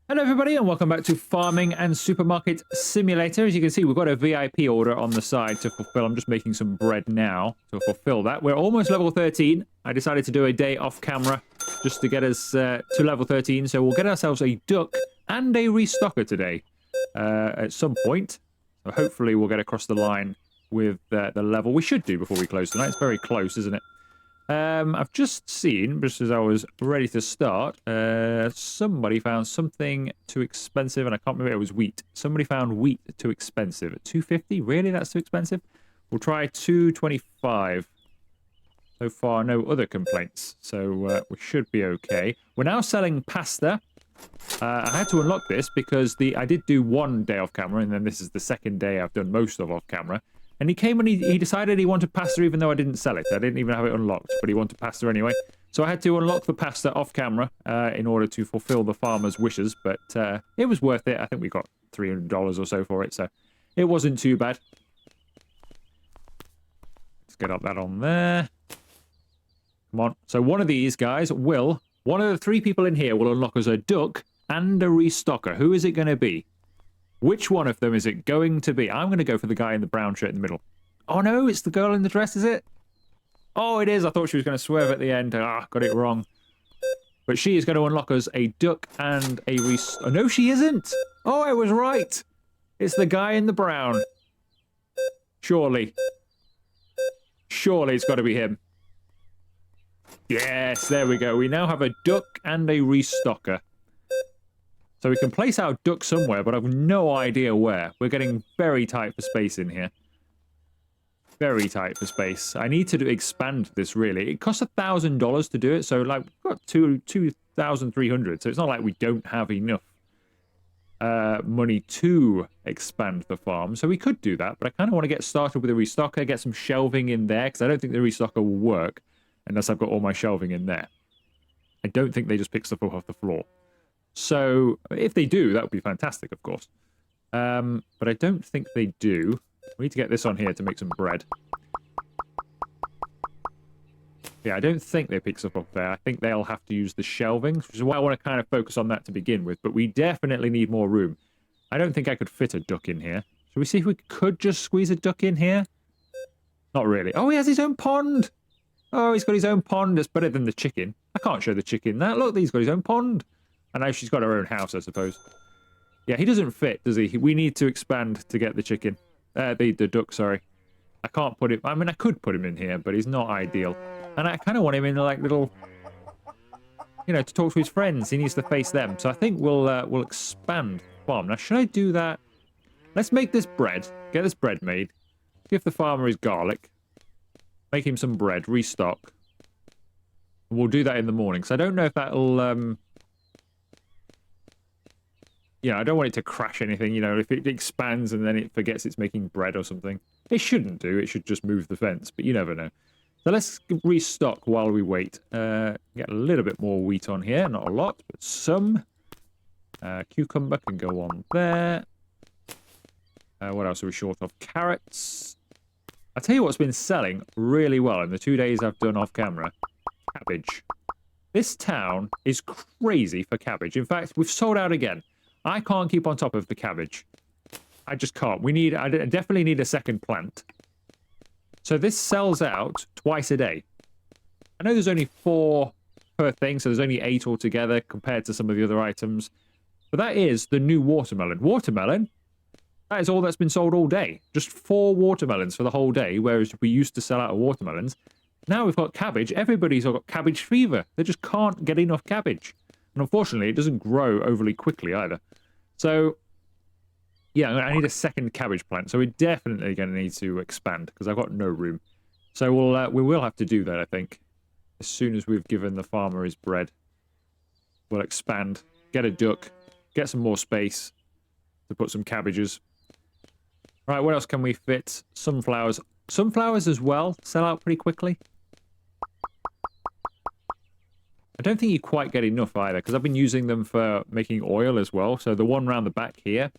Hello everybody and welcome back to Farming and Supermarket Simulator. As you can see, we've got a VIP order on the side to fulfill. I'm just making some bread now to fulfill that. We're almost level 13. I decided to do a day off camera just to get us to level 13. So we'll get ourselves a duck and a restocker today at some point. So hopefully we'll get across the line with the level. We should do before we close tonight. It's very close, isn't it? I've just seen, just as I was ready to start, somebody found something too expensive, and I can't remember, it was wheat. Somebody found wheat too expensive at 250. Really? That's too expensive? We'll try 225. So far, no other complaints, so we should be okay. We're now selling pasta. I had to unlock this because I did do one day off camera, and then this is the second day I've done most of off camera. And he came and he decided he wanted pasta even though I didn't sell it. I didn't even have it unlocked, but he wanted pasta anyway. So I had to unlock the pasta off camera in order to fulfill the farmer's wishes. But it was worth it. I think we got $300 or so for it, so it wasn't too bad. Let's get up that on there. Come on. So one of these guys one of the three people in here will unlock us a duck and a restocker. Who is it going to be? Which one of them is it going to be? I'm going to go for the guy in the brown shirt in the middle. Oh no, it's the girl in the dress, is it? Oh, it is. I thought she was going to swerve at the end. Ah, got it wrong. But she is going to unlock us a duck and a Oh, no, she isn't. Oh, I was right. It's the guy in the brown. Surely. Surely it's got to be him. Yes, there we go. We now have a duck and a restocker. So we can place our duck somewhere, but I've no idea where. We're getting very tight for space in here. Very tight for space. I need to expand this, really. It costs $1,000 to do it, so like we've got 2,300. So it's not like we don't have enough money to expand the farm. So we could do that, but I kind of want to get started with a restocker, get some shelving in there, because I don't think the restocker will work unless I've got all my shelving in there. I don't think they just pick stuff up off the floor. So if they do, that would be fantastic, of course. But I don't think they do. We need to get this on here to make some bread. Yeah, I don't think they pick stuff up there. I think they'll have to use the shelving, which is why I want to kind of focus on that to begin with. But we definitely need more room. I don't think I could fit a duck in here. Shall we see if we could just squeeze a duck in here? Not really. Oh, he has his own pond. Oh, he's got his own pond. It's better than the chicken. I can't show the chicken that. Look, he's got his own pond. I know she's got her own house, I suppose. Yeah, he doesn't fit, does he? We need to expand to get the chicken. The duck, sorry. I can't put him... I mean, I could put him in here, but he's not ideal. And I kind of want him in, like, little... You know, to talk to his friends. He needs to face them. So I think we'll expand the farm. Now, should I do that? Let's make this bread. Get this bread made. Give the farmer his garlic. Make him some bread. Restock. We'll do that in the morning. So I don't know if that'll... I don't want it to crash anything, you know, if it expands and then it forgets it's making bread or something. It shouldn't do, it should just move the fence, but you never know. So let's restock while we wait. Get a little bit more wheat on here, not a lot, but some. Cucumber can go on there. What else are we short of? Carrots. I'll tell you what's been selling really well in the 2 days I've done off camera. Cabbage. This town is crazy for cabbage. In fact, we've sold out again. I can't keep on top of the cabbage. I just can't. I definitely need a second plant. So this sells out twice a day. I know there's only 4 per thing, so there's only 8 altogether compared to some of the other items. But that is the new watermelon. Watermelon? That is all that's been sold all day. Just 4 watermelons for the whole day, whereas we used to sell out of watermelons. Now we've got cabbage. Everybody's got cabbage fever. They just can't get enough cabbage. And unfortunately, it doesn't grow overly quickly either. So, yeah, I need a second cabbage plant. So we're definitely going to need to expand because I've got no room. So we will have to do that, I think. As soon as we've given the farmer his bread, we'll expand, get a duck, get some more space to put some cabbages. Right, what else can we fit? Sunflowers. Sunflowers as well sell out pretty quickly. I don't think you quite get enough either, because I've been using them for making oil as well. So the one round the back here,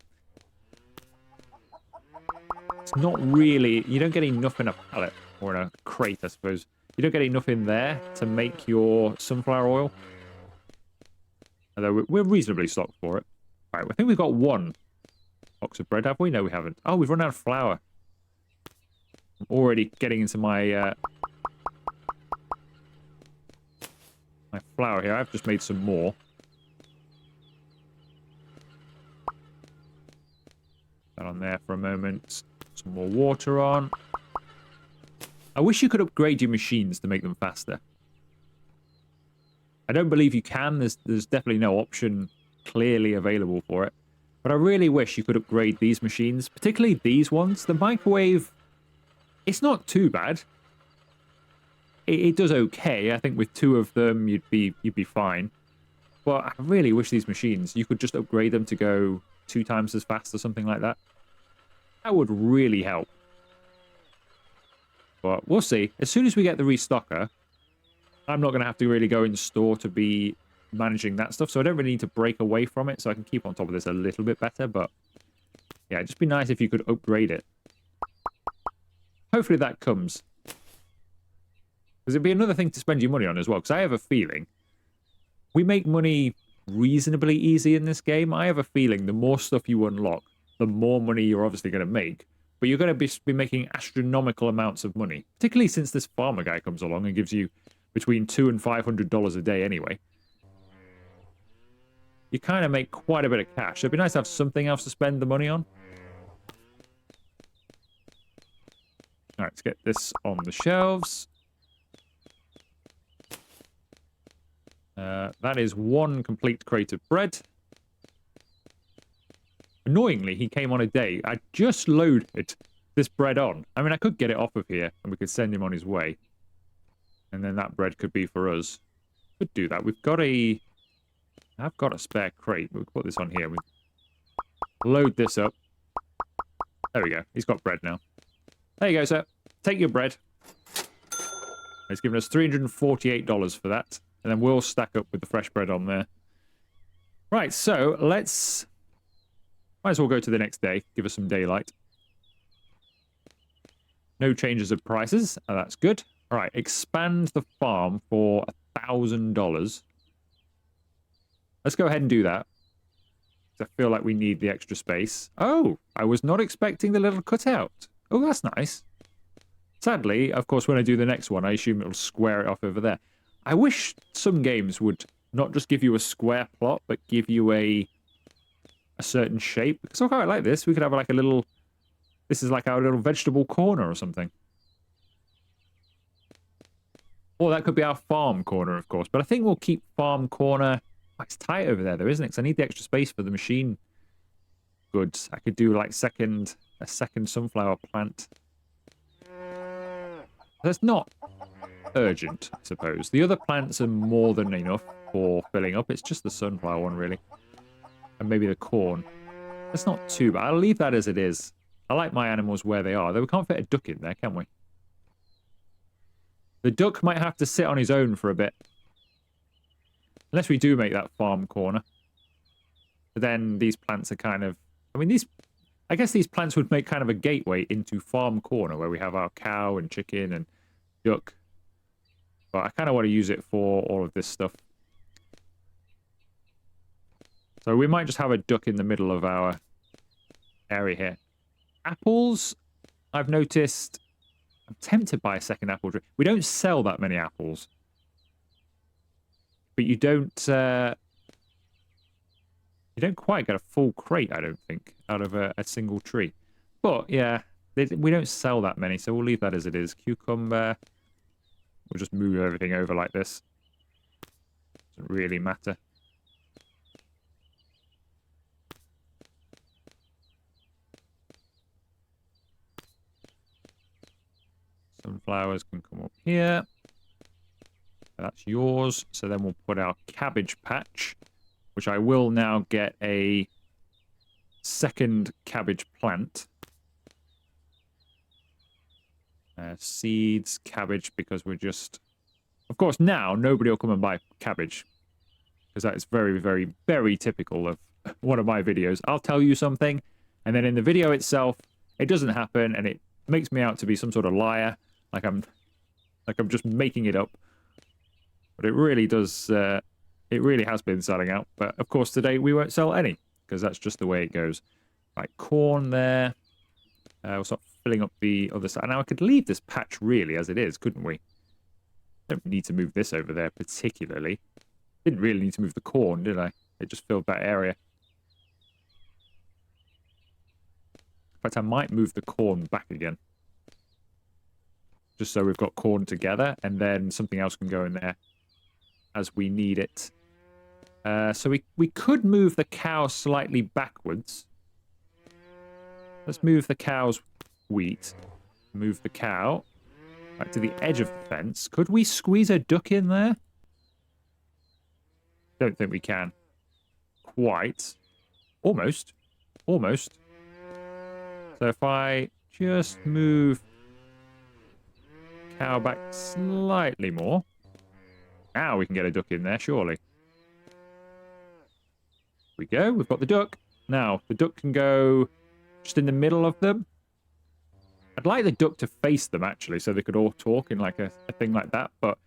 it's not really... You don't get enough in a pallet, or in a crate, I suppose. You don't get enough in there to make your sunflower oil. Although we're reasonably stocked for it. Right, I think we've got one box of bread, have we? No, we haven't. Oh, we've run out of flour. I'm already getting into my my flour here. I've just made some more. That on there for a moment. Some more water on. I wish you could upgrade your machines to make them faster. I don't believe you can. There's definitely no option clearly available for it. But I really wish you could upgrade these machines, particularly these ones. The microwave, it's not too bad. It does okay. I think with 2 of them, you'd be fine. But I really wish these machines, you could just upgrade them to go 2 times as fast or something like that. That would really help. But we'll see. As soon as we get the restocker, I'm not going to have to really go in store to be managing that stuff. So I don't really need to break away from it. So I can keep on top of this a little bit better. But yeah, it'd just be nice if you could upgrade it. Hopefully that comes. Because it'd be another thing to spend your money on as well. Because I have a feeling we make money reasonably easy in this game. I have a feeling the more stuff you unlock, the more money you're obviously going to make. But you're going to be making astronomical amounts of money. Particularly since this farmer guy comes along and gives you between $200 and $500 a day anyway. You kind of make quite a bit of cash. It'd be nice to have something else to spend the money on. All right, let's get this on the shelves. That is 1 complete crate of bread. Annoyingly, he came on a day. I just loaded this bread on. I mean, I could get it off of here and we could send him on his way. And then that bread could be for us. Could do that. I've got a spare crate. We'll put this on here. We load this up. There we go. He's got bread now. There you go, sir. Take your bread. He's given us $348 for that. And then we'll stack up with the fresh bread on there. Right, so let's... Might as well go to the next day. Give us some daylight. No changes of prices. Oh, that's good. All right, expand the farm for $1,000. Let's go ahead and do that. I feel like we need the extra space. Oh, I was not expecting the little cutout. Oh, that's nice. Sadly, of course, when I do the next one, I assume it'll square it off over there. I wish some games would not just give you a square plot, but give you a certain shape. Because I quite like this. We could have like a little... This is like our little vegetable corner or something. Or that could be our farm corner, of course. But I think we'll keep farm corner... Oh, it's tight over there, though, isn't it? Because I need the extra space for the machine goods. I could do like a second sunflower plant. That's not urgent, I suppose. The other plants are more than enough for filling up. It's just the sunflower one, really. And maybe the corn. That's not too bad. I'll leave that as it is. I like my animals where they are. Though we can't fit a duck in there, can we? The duck might have to sit on his own for a bit. Unless we do make that farm corner. But then these plants are kind of... I mean, I guess these plants would make kind of a gateway into farm corner where we have our cow and chicken and duck. But I kind of want to use it for all of this stuff. So we might just have a duck in the middle of our area here. Apples, I've noticed... I'm tempted by a second apple tree. We don't sell that many apples. But you don't quite get a full crate, I don't think, out of a single tree. But, yeah, we don't sell that many, so we'll leave that as it is. Cucumber. We'll just move everything over like this. Doesn't really matter. Sunflowers can come up here. That's yours. So then we'll put our cabbage patch, which I will now get a second cabbage plant. Seeds, cabbage, because we're just... Of course, now nobody will come and buy cabbage. Because that is very, very, very typical of one of my videos. I'll tell you something, and then in the video itself, it doesn't happen, and it makes me out to be some sort of liar. Like I'm just making it up. But it really does, it really has been selling out. But of course today we won't sell any. because that's just the way it goes. Right, corn there. We'll start filling up the other side. Now, I could leave this patch really as it is, couldn't we? Don't need to move this over there particularly. Didn't really need to move the corn, did I? It just filled that area. In fact, I might move the corn back again. Just so we've got corn together, and then something else can go in there as we need it. So we could move the cow slightly backwards. Let's move the cow's wheat. Move the cow back to the edge of the fence. Could we squeeze a duck in there? Don't think we can. Quite. Almost. Almost. So if I just move cow back slightly more. Now we can get a duck in there, surely. Here we go. We've got the duck. Now, the duck can go just in the middle of them. I'd like the duck to face them, actually, so they could all talk in like a thing like that, but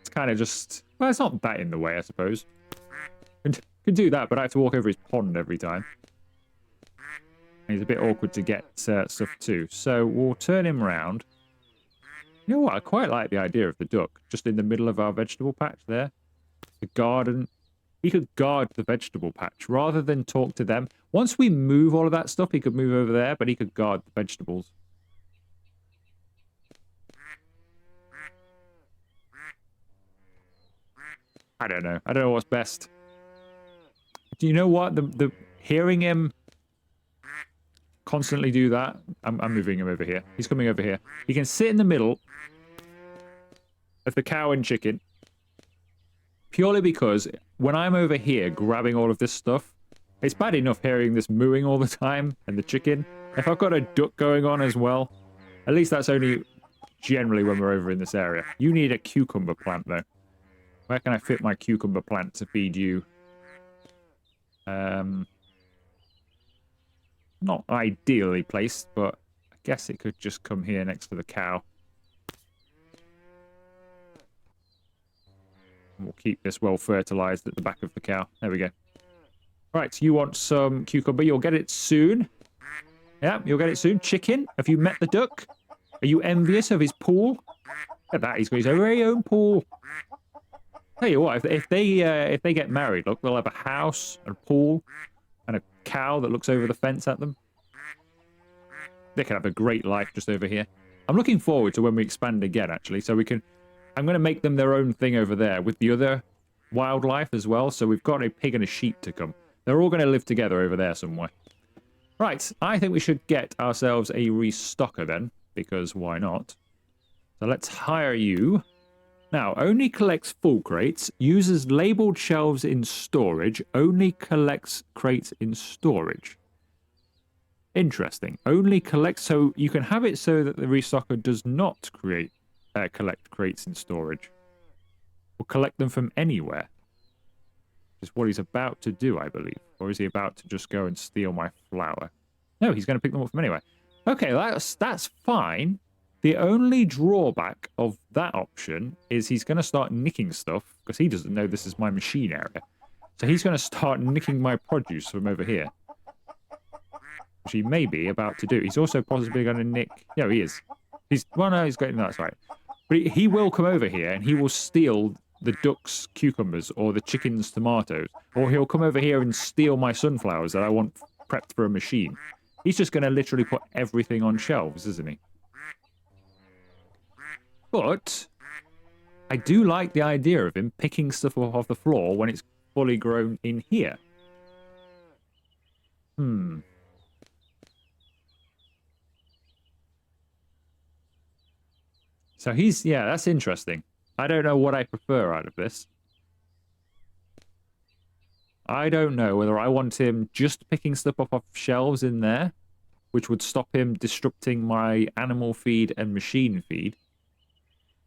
it's kind of just... Well, it's not that in the way, I suppose. Could do that, but I have to walk over his pond every time. And he's a bit awkward to get stuff to. So we'll turn him round. You know what? I quite like the idea of the duck just in the middle of our vegetable patch there. The garden. He could guard the vegetable patch rather than talk to them. Once we move all of that stuff, he could move over there, but he could guard the vegetables. I don't know. I don't know what's best. Do you know what? The hearing him constantly do that. I'm moving him over here. He's coming over here. He can sit in the middle of the cow and chicken. Purely because when I'm over here grabbing all of this stuff, it's bad enough hearing this mooing all the time and the chicken. If I've got a duck going on as well, at least that's only generally when we're over in this area. You need a cucumber plant, though. Where can I fit my cucumber plant to feed you? Not ideally placed, but I guess it could just come here next to the cow. And we'll keep this well fertilized at the back of the cow. There we go. Right, you want some cucumber. You'll get it soon. Yeah, you'll get it soon. Chicken, have you met the duck? Are you envious of his pool? Look at that, he's got his very own pool. Tell you what, if they get married, look, they'll have a house, a pool, and a cow that looks over the fence at them. They can have a great life just over here. I'm looking forward to when we expand again, actually, so we can... I'm going to make them their own thing over there with the other wildlife as well, so we've got a pig and a sheep to come. They're all going to live together over there somewhere. Right, I think we should get ourselves a restocker then, because why not? So let's hire you. Now, only collects full crates, uses labeled shelves in storage, only collects crates in storage. Interesting. Only collects, so you can have it so that the restocker does not collect crates in storage. Or collect them from anywhere. Is what he's about to do, I believe. Or is he about to just go and steal my flour? No, he's going to pick them up from anywhere. Okay, that's fine. The only drawback of that option is he's going to start nicking stuff, because he doesn't know this is my machine area. So he's going to start nicking my produce from over here. Which he may be about to do. He's also possibly going to nick... No, he is. Well, no, he's getting... That's right. But he will come over here, and he will steal the duck's cucumbers, or the chicken's tomatoes. Or he'll come over here and steal my sunflowers that I want prepped for a machine. He's just going to literally put everything on shelves, isn't he? But I do like the idea of him picking stuff off the floor when it's fully grown in here. So yeah, that's interesting. I don't know what I prefer out of this. I don't know whether I want him just picking stuff up off shelves in there, which would stop him disrupting my animal feed and machine feed,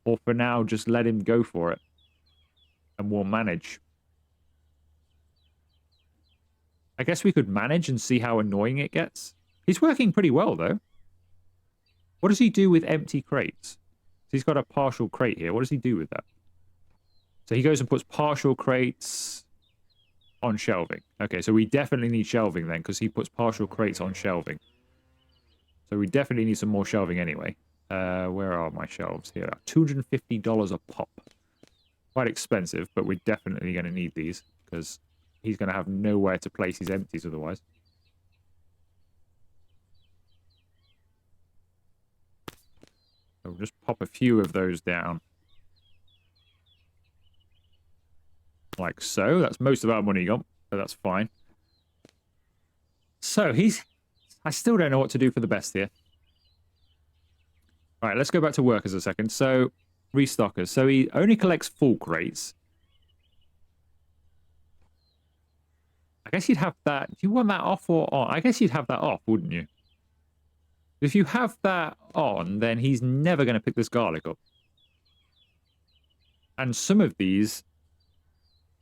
or for now, just let him go for it, and we'll manage. I guess we could manage and see how annoying it gets. He's working pretty well, though. What does he do with empty crates? So he's got a partial crate here. What does he do with that? So he goes and puts partial crates. on shelving. Okay, so we definitely need shelving then, because he puts partial crates on shelving. So we definitely need some more shelving anyway. Where are my shelves here? $250 a pop. Quite expensive, but we're definitely going to need these, because he's going to have nowhere to place his empties otherwise. So we'll just pop a few of those down. Like so. That's most of our money gone, but that's fine. So I still don't know what to do for the best here. All right, let's go back to workers a second. So, restockers. So he only collects full crates. I guess you'd have that. Do you want that off or on? I guess you'd have that off, wouldn't you? If you have that on, then he's never going to pick this garlic up. And some of these,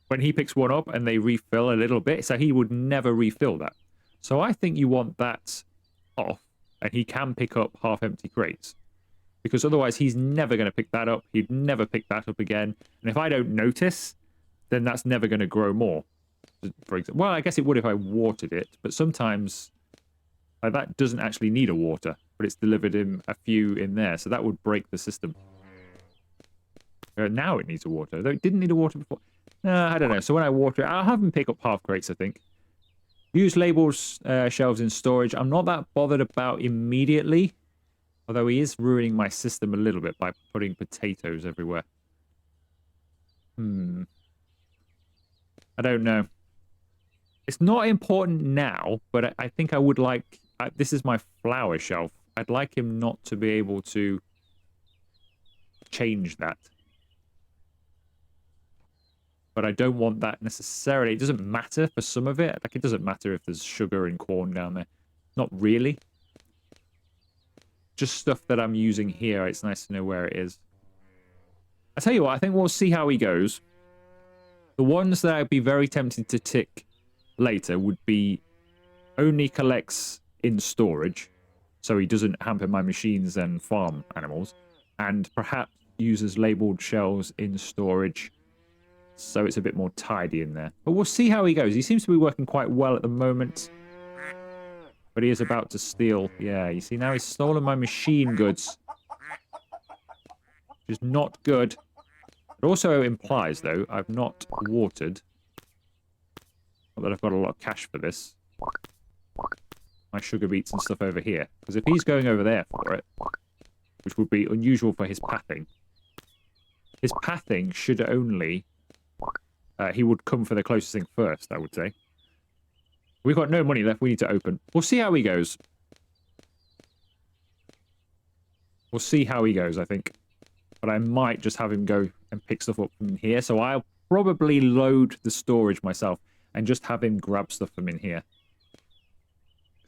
when he picks one up and they refill a little bit, so he would never refill that. So I think you want that off, and he can pick up half-empty crates. Because otherwise he's never going to pick that up. He'd never pick that up again. And if I don't notice, then that's never going to grow more. For example, well, I guess it would if I watered it, but sometimes that doesn't actually need a water, but it's delivered him a few in there, so that would break the system. Now it needs a water, though it didn't need a water before. I don't know. So when I water it, I'll have him pick up half crates, I think. Use labels, shelves in storage. I'm not that bothered about immediately, although he is ruining my system a little bit by putting potatoes everywhere. I don't know. It's not important now, but I think I would like... this is my flower shelf. I'd like him not to be able to change that. But I don't want that necessarily. It doesn't matter for some of it. Like, it doesn't matter if there's sugar and corn down there. Not really. Just stuff that I'm using here. It's nice to know where it is. I tell you what, I think we'll see how he goes. The ones that I'd be very tempted to tick later would be only collects in storage, so he doesn't hamper my machines and farm animals, and perhaps uses labeled shelves in storage, so it's a bit more tidy in there. But we'll see how he goes. He seems to be working quite well at the moment, but he is about to steal. Yeah, you see, now he's stolen my machine goods, which is not good. It also implies, though, I've not watered. Not that I've got a lot of cash for this. My sugar beets and stuff over here. Because if he's going over there for it, which would be unusual for his pathing should only... he would come for the closest thing first, I would say. We've got no money left. We need to open. We'll see how he goes. We'll see how he goes, I think. But I might just have him go and pick stuff up from here. So I'll probably load the storage myself and just have him grab stuff from in here.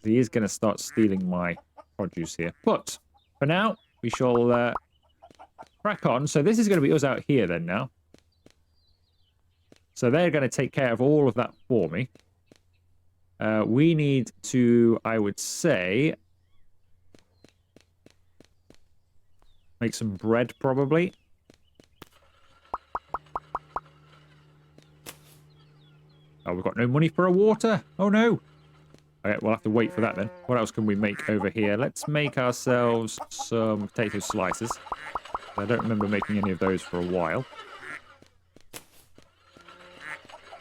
He is going to start stealing my produce here. But for now, we shall crack on. So this is going to be us out here then now. So they're going to take care of all of that for me. We need to, I would say, make some bread probably. Oh, we've got no money for a water. Oh no. Okay, we'll have to wait for that then. What else can we make over here? Let's make ourselves some potato slices. I don't remember making any of those for a while.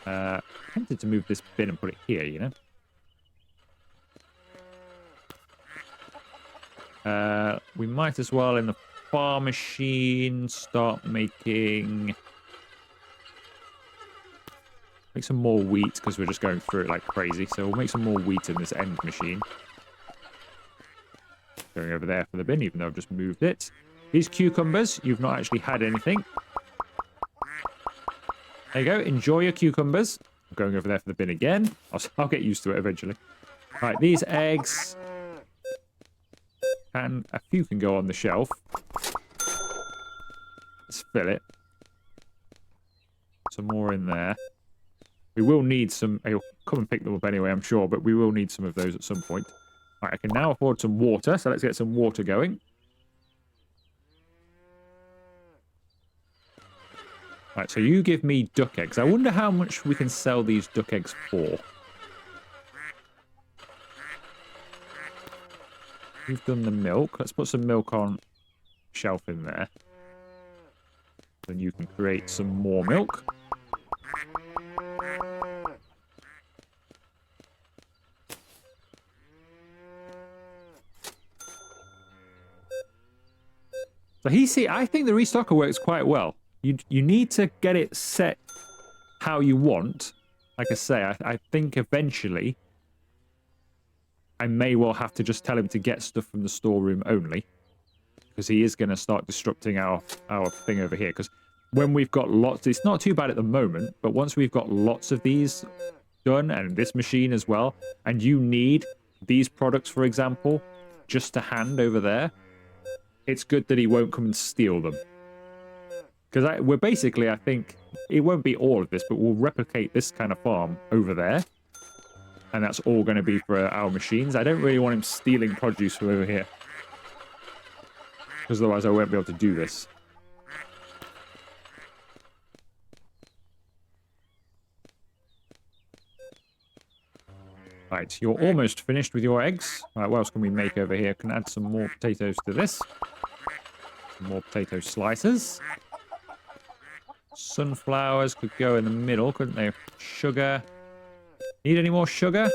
I'm tempted to move this bin and put it here, you know. We might as well, in the farm machine, start making... Make some more wheat, because we're just going through it like crazy. So we'll make some more wheat in this end machine. Going over there for the bin, even though I've just moved it. These cucumbers, you've not actually had anything. There you go. Enjoy your cucumbers. I'm going over there for the bin again. I'll get used to it eventually. All right, these eggs. And a few can go on the shelf. Let's fill it. Some more in there. We will need some... He'll come and pick them up anyway, I'm sure, but we will need some of those at some point. All right, I can now afford some water, so let's get some water going. Right, so you give me duck eggs. I wonder how much we can sell these duck eggs for. We've done the milk. Let's put some milk on shelf in there. Then you can create some more milk. So I think the restocker works quite well. You need to get it set how you want. Like I say, I think eventually I may well have to just tell him to get stuff from the storeroom only. Because he is going to start disrupting our thing over here. Because when we've got lots, it's not too bad at the moment, but once we've got lots of these done, and this machine as well, and you need these products, for example, just to hand over there, it's good that he won't come and steal them. Because we're basically, I think, it won't be all of this, but we'll replicate this kind of farm over there. And that's all going to be for our machines. I don't really want him stealing produce from over here. Because otherwise I won't be able to do this. Right, you're almost finished with your eggs. Right, what else can we make over here? Can add some more potatoes to this. Some more potato slices. Sunflowers could go in the middle, couldn't they? Sugar. Need any more sugar?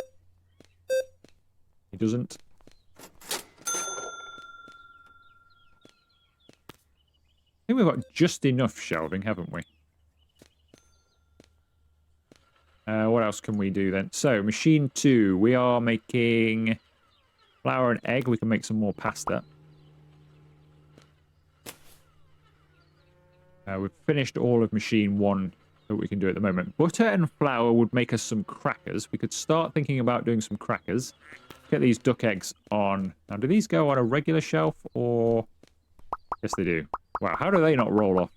He doesn't. I think we've got just enough shelving, haven't we? What else can we do then? So, machine 2. We are making flour and egg. We can make some more pasta. We've finished all of machine 1 that we can do at the moment. Butter and flour would make us some crackers. We could start thinking about doing some crackers. Get these duck eggs on. Now, do these go on a regular shelf or... Yes, they do. Wow, how do they not roll off?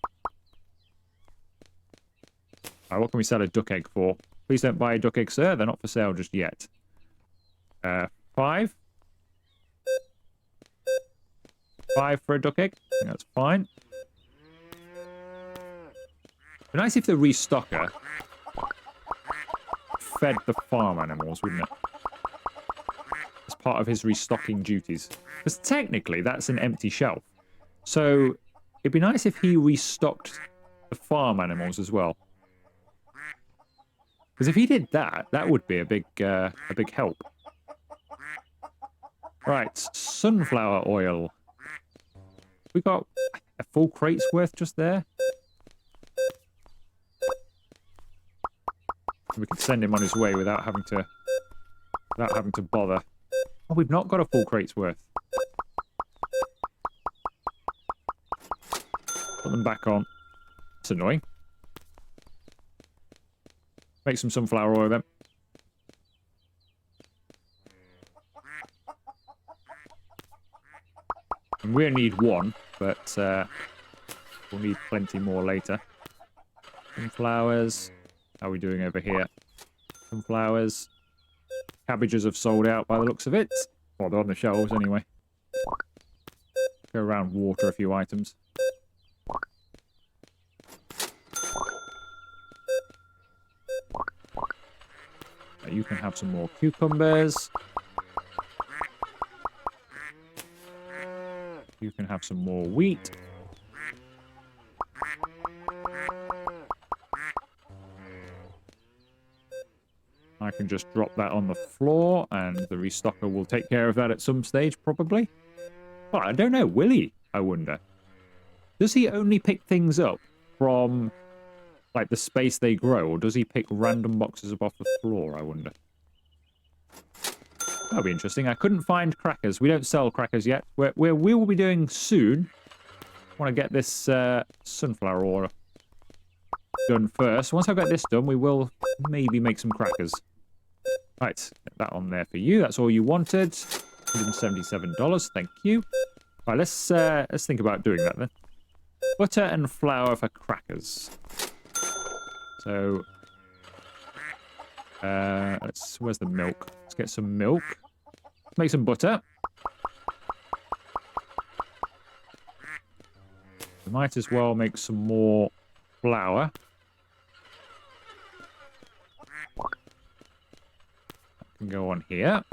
Right, what can we sell a duck egg for? Please don't buy a duck egg, sir. They're not for sale just yet. 5. 5 for a duck egg. I think that's fine. It'd be nice if the restocker fed the farm animals, wouldn't it? As part of his restocking duties. Because technically, that's an empty shelf. So, it'd be nice if he restocked the farm animals as well. Because if he did that, that would be a big help. Right, sunflower oil. We got a full crate's worth just there. We could send him on his way without having to bother. Oh, we've not got a full crate's worth. Put them back on. That's annoying. Make some sunflower oil then. And we only need 1, but we'll need plenty more later. Sunflowers. How are we doing over here? Sunflowers. Cabbages have sold out by the looks of it. Well, they're on the shelves anyway. Go around, water a few items. You can have some more cucumbers. You can have some more wheat. I can just drop that on the floor, and the restocker will take care of that at some stage, probably. Well, I don't know. Will he? I wonder. Does he only pick things up from... like the space they grow, or does he pick random boxes up off the floor, I wonder? That'll be interesting. I couldn't find crackers. We don't sell crackers yet. We will be doing soon. I want to get this sunflower oil done first. Once I've got this done, we will maybe make some crackers. Right, get that on there for you. That's all you wanted. $177. Thank you. Right, let's think about doing that then. Butter and flour for crackers. So, where's the milk? Let's get some milk. Make some butter. We might as well make some more flour. That can go on here.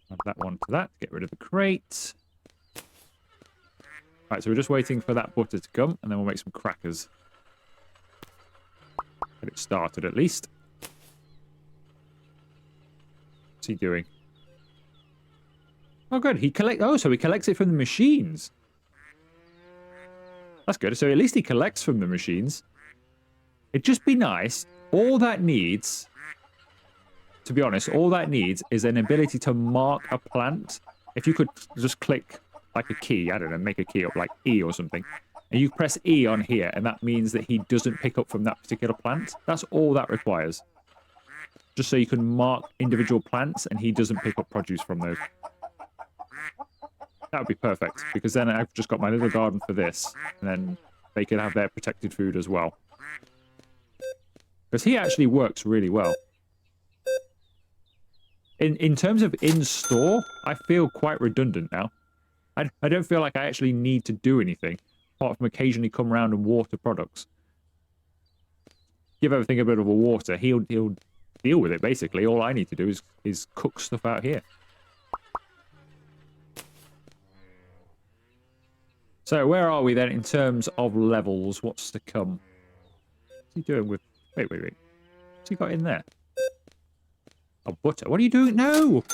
Add that one to that. Get rid of the crate. Right, so we're just waiting for that butter to come, and then we'll make some crackers. Get it started, at least. What's he doing? Oh, good. So he collects it from the machines. That's good. So at least he collects from the machines. It'd just be nice. All that needs, to be honest, all that needs is an ability to mark a plant. If you could just click like a key, I don't know, make a key up like E or something, and you press E on here, and that means that he doesn't pick up from that particular plant. That's all that requires. Just so you can mark individual plants, and he doesn't pick up produce from those. That would be perfect, because then I've just got my little garden for this, and then they can have their protected food as well. Because he actually works really well. In terms of in-store, I feel quite redundant now. I don't feel like I actually need to do anything, apart from occasionally come around and water products. Give everything a bit of a water, he'll deal with it, basically. All I need to do is cook stuff out here. So where are we then in terms of levels? What's to come? What's he doing with... Wait. What's he got in there? Oh, butter. What are you doing? No! What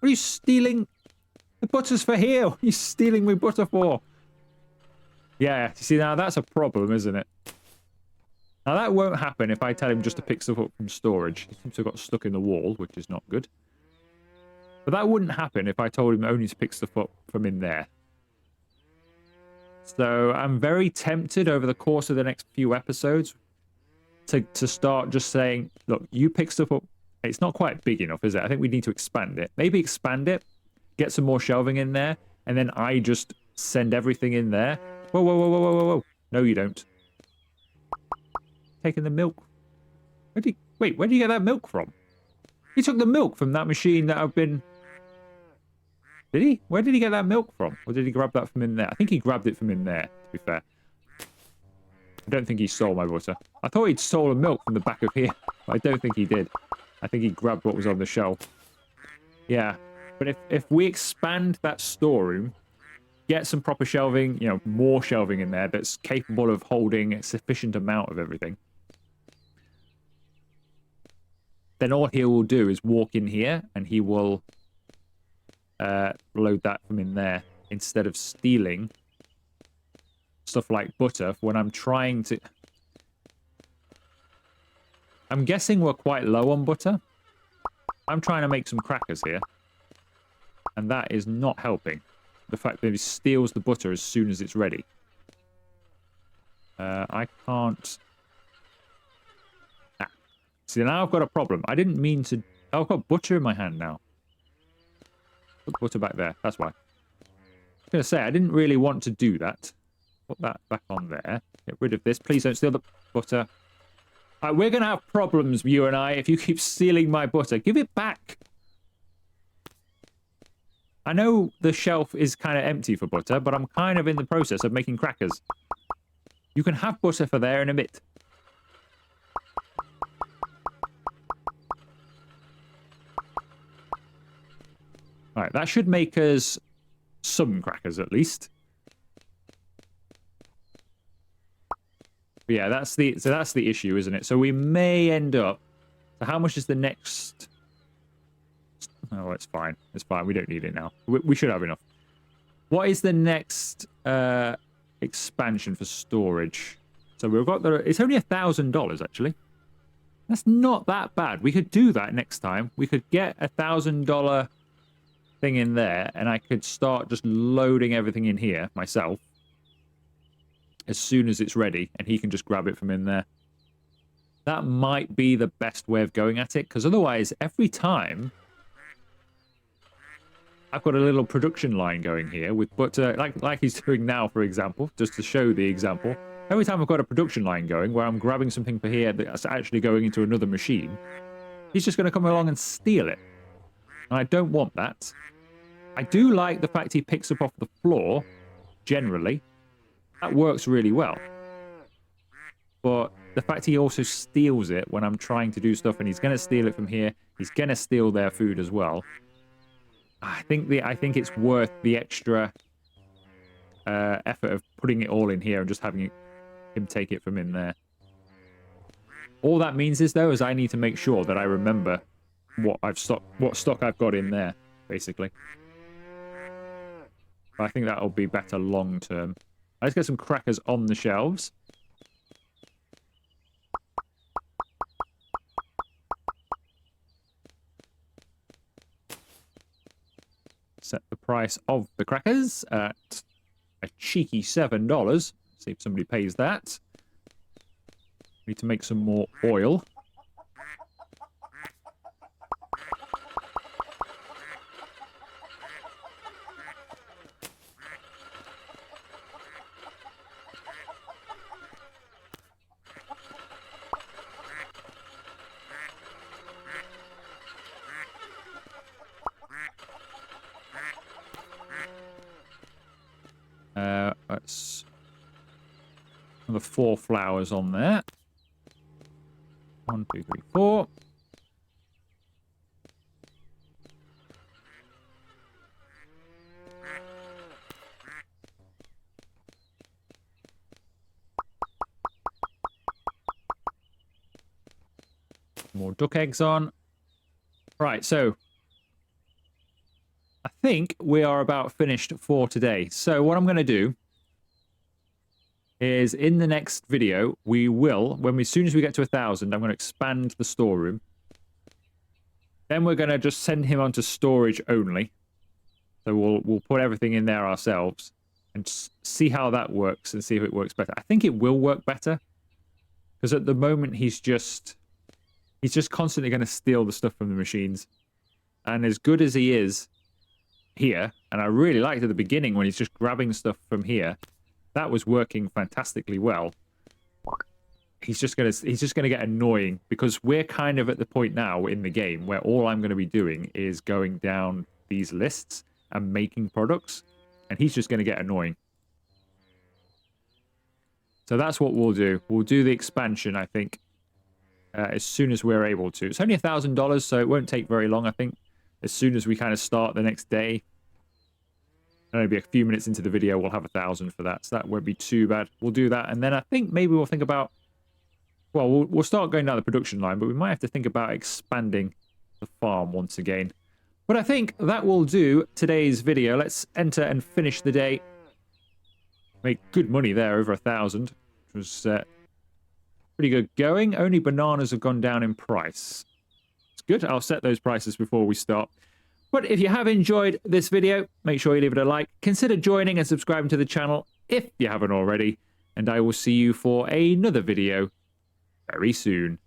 are you stealing? The butter's for here. What are you stealing my butter for? Yeah, you see, now that's a problem, isn't it? Now that won't happen if I tell him just to pick stuff up from storage. He seems to have got stuck in the wall, which is not good. But that wouldn't happen if I told him only to pick stuff up from in there. So I'm very tempted over the course of the next few episodes to start just saying, look, you pick stuff up. It's not quite big enough, is it? I think we need to expand it. Maybe expand it, get some more shelving in there, and then I just send everything in there. Whoa. No, you don't. Taking the milk. Wait, where did you get that milk from? He took the milk from that machine that I've been... Did he? Where did he get that milk from? Or did he grab that from in there? I think he grabbed it from in there, to be fair. I don't think he stole my butter. I thought he'd stolen milk from the back of here, but I don't think he did. I think he grabbed what was on the shelf. Yeah, but if we expand that storeroom, get some proper shelving, you know, more shelving in there that's capable of holding a sufficient amount of everything, then all he will do is walk in here and he will load that from in there instead of stealing stuff like butter when I'm trying to... I'm guessing we're quite low on butter. I'm trying to make some crackers here, and that is not helping. The fact that he steals the butter as soon as it's ready. I can't... Ah. See, now I've got a problem. I didn't mean to... Oh, I've got butter in my hand now. Put butter back there. That's why. I was going to say, I didn't really want to do that. Put that back on there. Get rid of this. Please don't steal the butter. We're going to have problems, you and I, if you keep stealing my butter. Give it back. I know the shelf is kind of empty for butter, but I'm kind of in the process of making crackers. You can have butter for there in a bit. Alright, that should make us some crackers at least. But yeah, that's the issue, isn't it? So we may end up... So how much is the next... Oh, it's fine. It's fine. We don't need it now. We should have enough. What is the next expansion for storage? So we've got the... It's only $1,000, actually. That's not that bad. We could do that next time. We could get $1,000 thing in there, and I could start just loading everything in here myself as soon as it's ready, and he can just grab it from in there. That might be the best way of going at it, because otherwise, every time... I've got a little production line going here with butter, like he's doing now, for example, just to show the example. Every time I've got a production line going where I'm grabbing something for here that's actually going into another machine, he's just going to come along and steal it. And I don't want that. I do like the fact he picks up off the floor, generally. That works really well. But the fact he also steals it when I'm trying to do stuff, and he's going to steal it from here. He's going to steal their food as well. I think it's worth the extra effort of putting it all in here and just having him take it from in there. All that means is, though, is I need to make sure that I remember what stock I've got in there, basically. But I think that'll be better long term. Let's get some crackers on the shelves. Set the price of the crackers at a cheeky $7. See if somebody pays that. Need to make some more oil. That's another 4 flowers on there. 1, 2, 3, 4. More duck eggs on. Right, so I think we are about finished for today. So what I'm going to do is in the next video, we will, as soon as we get to 1,000, I'm going to expand the storeroom. Then we're going to just send him onto storage only. So we'll put everything in there ourselves and see how that works and see if it works better. I think it will work better because at the moment he's just constantly going to steal the stuff from the machines. And as good as he is here, and I really liked at the beginning when he's just grabbing stuff from here, that was working fantastically well. He's just gonna get annoying because we're kind of at the point now in the game where all I'm going to be doing is going down these lists and making products, and he's just going to get annoying. So that's what we'll do. We'll do the expansion, I think, as soon as we're able to. It's only $1,000, so it won't take very long, I think. As soon as we kind of start the next day, maybe a few minutes into the video, we'll have 1,000 for that. So that won't be too bad. We'll do that. And then I think maybe we'll think about, well, we'll start going down the production line, but we might have to think about expanding the farm once again. But I think that will do today's video. Let's enter and finish the day. Make good money there, over 1,000. Which was pretty good going. Only bananas have gone down in price. It's good. I'll set those prices before we start. But if you have enjoyed this video, make sure you leave it a like. Consider joining and subscribing to the channel if you haven't already. And I will see you for another video very soon.